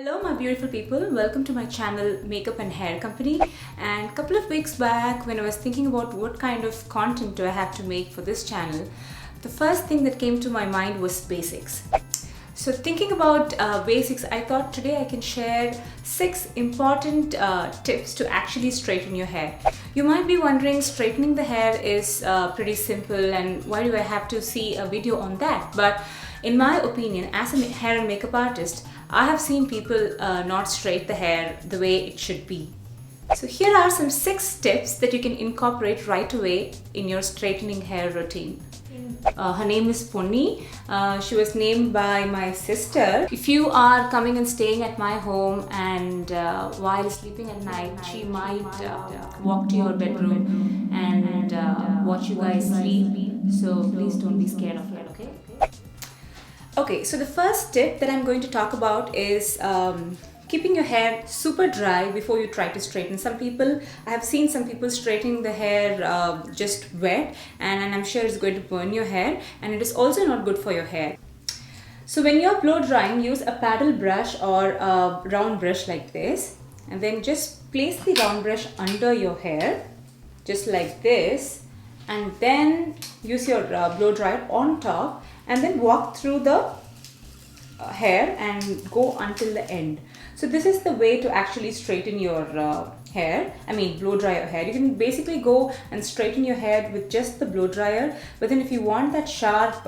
Hello my beautiful people, welcome to my channel Makeup and Hair Company. And a couple of weeks back when I was thinking about what kind of content do I have to make for this channel, the first thing that came to my mind was basics. So thinking about basics, I thought today I can share 6 important tips to actually straighten your hair. You might be wondering, straightening the hair is pretty simple and why do I have to see a video on that? But in my opinion, as a hair and makeup artist, I have seen people not straight the hair the way it should be. So here are some 6 tips that you can incorporate right away in your straightening hair routine. Her name is Ponni. She was named by my sister. If you are coming and staying at my home and while sleeping at night, she might walk to your bedroom and watch you guys sleep. So please don't be scared of her, okay? Okay, so the first tip that I'm going to talk about is keeping your hair super dry before you try to straighten. I have seen some people straightening the hair just wet, and I'm sure it's going to burn your hair, and it is also not good for your hair. So when you're blow drying, use a paddle brush or a round brush like this, and then just place the round brush under your hair, just like this, and then use your blow dryer on top, and then walk through the hair and go until the end. So this is the way to actually straighten your hair. Blow dry your hair. You can basically go and straighten your hair with just the blow dryer, but then if you want that sharp,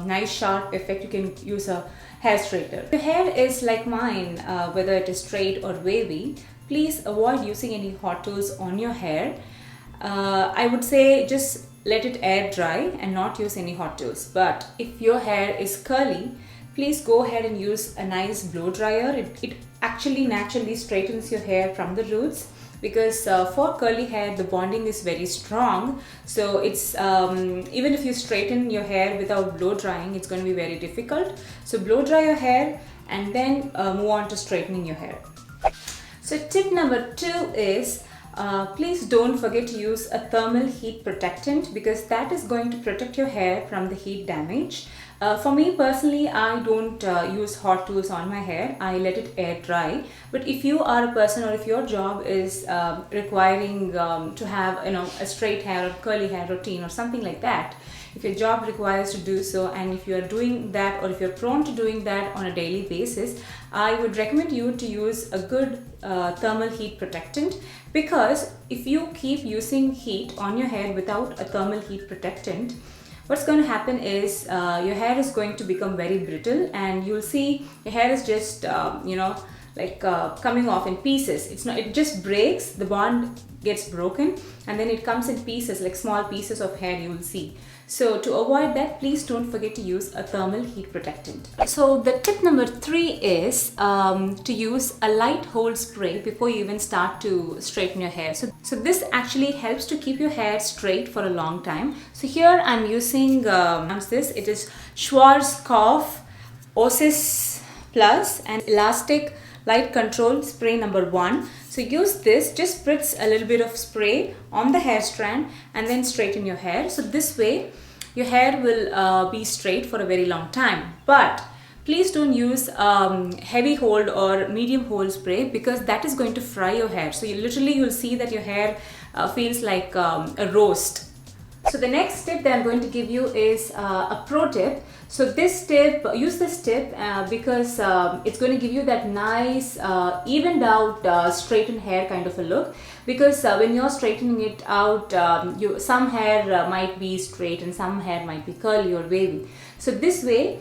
nice sharp effect, you can use a hair straightener. If your hair is like mine, whether it is straight or wavy, please avoid using any hot tools on your hair. I would say just let it air dry and not use any hot tools. But if your hair is curly, please go ahead and use a nice blow dryer. It actually naturally straightens your hair from the roots, because for curly hair the bonding is very strong. So it's even if you straighten your hair without blow drying, it's going to be very difficult. So blow dry your hair and then move on to straightening your hair. So tip number 2 is please don't forget to use a thermal heat protectant, because that is going to protect your hair from the heat damage. For me personally, I don't use hot tools on my hair. I let it air dry. But if you are a person, or if your job is requiring to have a straight hair or curly hair routine or something like that, if your job requires to do so, and if you are doing that, or if you're prone to doing that on a daily basis, I would recommend you to use a good thermal heat protectant. Because if you keep using heat on your hair without a thermal heat protectant, what's going to happen is your hair is going to become very brittle, and you'll see your hair is just coming off in pieces. It just breaks, the bond gets broken, and then it comes in pieces, like small pieces of hair you will see. So to avoid that, please don't forget to use a thermal heat protectant. So the tip number 3 is to use a light hold spray before you even start to straighten your hair. So this actually helps to keep your hair straight for a long time. So here I'm using it is Schwarzkopf Oasis Plus and Elastic Light Control Spray number 1. So use this, just spritz a little bit of spray on the hair strand and then straighten your hair. So this way your hair will be straight for a very long time. But please don't use heavy hold or medium hold spray, because that is going to fry your hair. So you'll see that your hair feels like a roast. So the next tip that I'm going to give you is a pro tip. So use this tip because it's going to give you that nice evened out straightened hair kind of a look. Because when you're straightening it out, some hair might be straight and some hair might be curly or wavy. So this way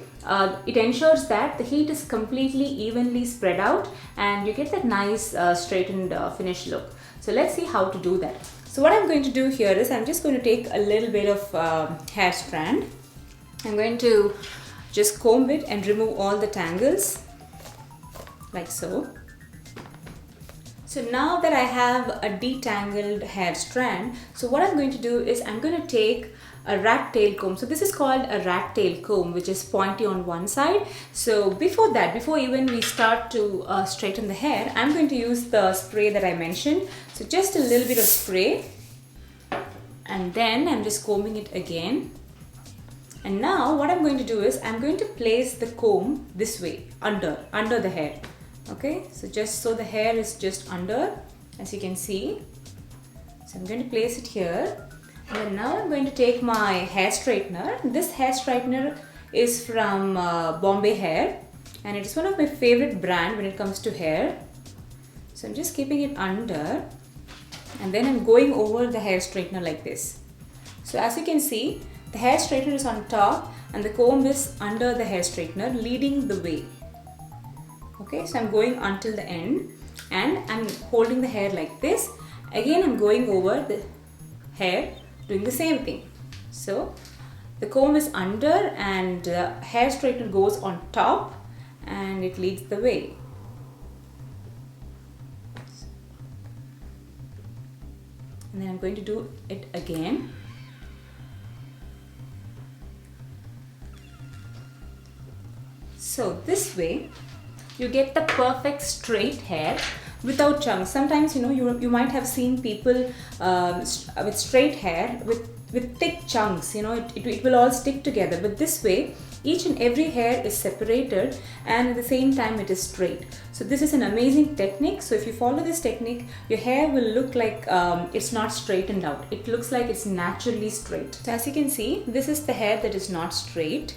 it ensures that the heat is completely evenly spread out and you get that nice straightened finished look. So let's see how to do that. So what I'm going to do here is I'm just going to take a little bit of hair strand. I'm going to just comb it and remove all the tangles like so. So now that I have a detangled hair strand, so what I'm going to do is I'm going to take a rat tail comb. So this is called a rat tail comb, which is pointy on one side. So before even we start to straighten the hair, I'm going to use the spray that I mentioned. So just a little bit of spray, and then I'm just combing it again. And now what I'm going to do is I'm going to place the comb this way under the hair. Okay, so just so the hair is just under, as you can see. So I'm going to place it here. And then now I'm going to take my hair straightener. This hair straightener is from Bombay Hair, and it is one of my favorite brand when it comes to hair. So I'm just keeping it under, and then I'm going over the hair straightener like this. So as you can see, the hair straightener is on top and the comb is under the hair straightener, leading the way. Okay, so I'm going until the end and I'm holding the hair like this. Again, I'm going over the hair, doing the same thing. So the comb is under and the hair straightener goes on top and it leads the way. And then I'm going to do it again. So this way you get the perfect straight hair without chunks. Sometimes you might have seen people with straight hair with thick chunks, it will all stick together, but this way each and every hair is separated and at the same time it is straight. So this is an amazing technique. So if you follow this technique, your hair will look like it's not straightened out. It looks like it's naturally straight. So as you can see, this is the hair that is not straight.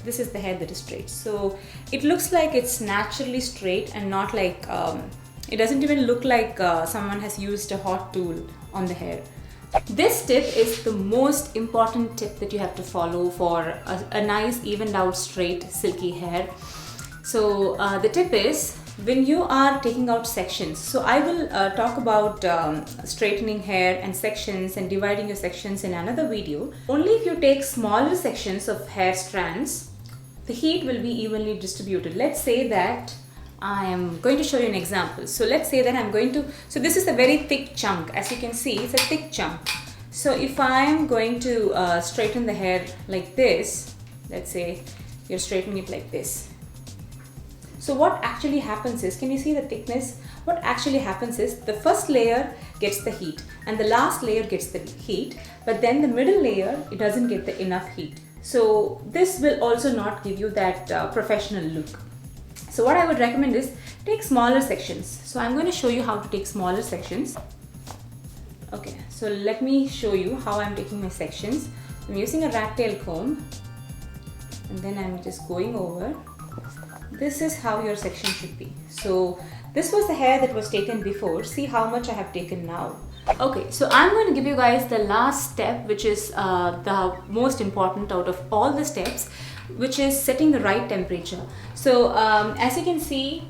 This is the hair that is straight. So it looks like it's naturally straight and not like, it doesn't even look like someone has used a hot tool on the hair. This tip is the most important tip that you have to follow for a nice evened out straight silky hair. So the tip is, when you are taking out sections, so I will talk about straightening hair and sections and dividing your sections in another video. Only if you take smaller sections of hair strands, the heat will be evenly distributed. Let's say that I am going to show you an example. So let's say that so this is a very thick chunk. As you can see, it's a thick chunk. So if I am going to straighten the hair like this, let's say you're straightening it like this. So what actually happens is, can you see the thickness? What actually happens is the first layer gets the heat and the last layer gets the heat, but then the middle layer, it doesn't get enough heat. So this will also not give you that professional look. So what I would recommend is take smaller sections. So I'm going to show you how to take smaller sections. Okay, so let me show you how I'm taking my sections. I'm using a rat tail comb and then I'm just going over. This is how your section should be. So this was the hair that was taken before. See how much I have taken now. Okay, so I'm going to give you guys the last step, which is the most important out of all the steps, which is setting the right temperature. So as you can see,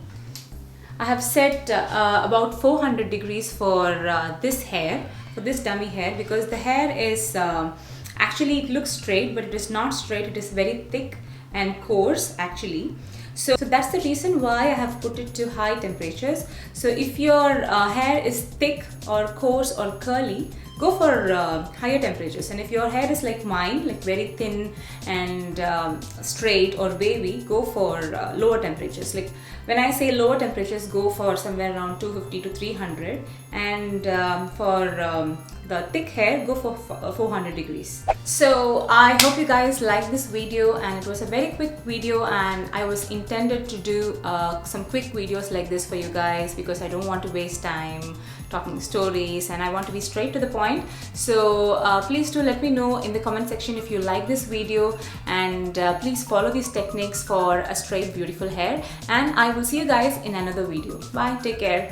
I have set about 400 degrees for this hair, for this dummy hair, because the hair is actually, it looks straight, but it is not straight. It is very thick and coarse actually. So that's the reason why I have put it to high temperatures. So if your hair is thick or coarse or curly, go for higher temperatures. And if your hair is like mine, like very thin and straight or wavy, go for lower temperatures. Like when I say lower temperatures, go for somewhere around 250 to 300. And for the thick hair, go for 400 degrees. So I hope you guys liked this video, and it was a very quick video, and I was intended to do some quick videos like this for you guys because I don't want to waste time talking stories and I want to be straight to the point. So please do let me know in the comment section if you like this video, and please follow these techniques for a straight beautiful hair, and I will see you guys in another video. Bye, take care.